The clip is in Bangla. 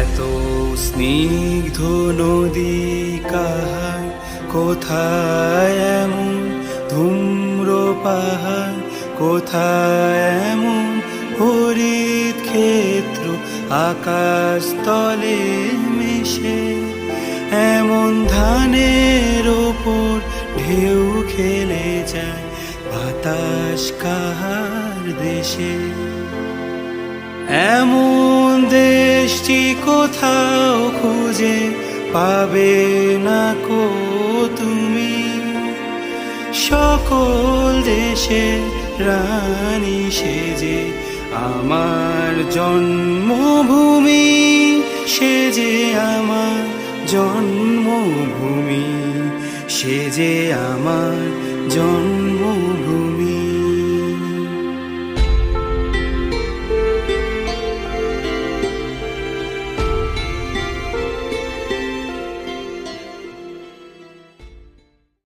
এত স্নিগ্ধ নদী কাহার, কোথায় এমন ধূম্র পাহাড়, কোথায় এমন হরিত ক্ষেত্র আকাশ তলে মিশে, এমন ধানের ওপর ঢেউ খেলে যায় বাতাস কাহার দেশে। এমন দেশটি কোথাও খুঁজে পাবে না কো তুমি, সকল দেশে রানী সেজে আমার জন্মভূমি, সেজে আমার জন্মভূমি, সেজে আমার জন্মভূমি।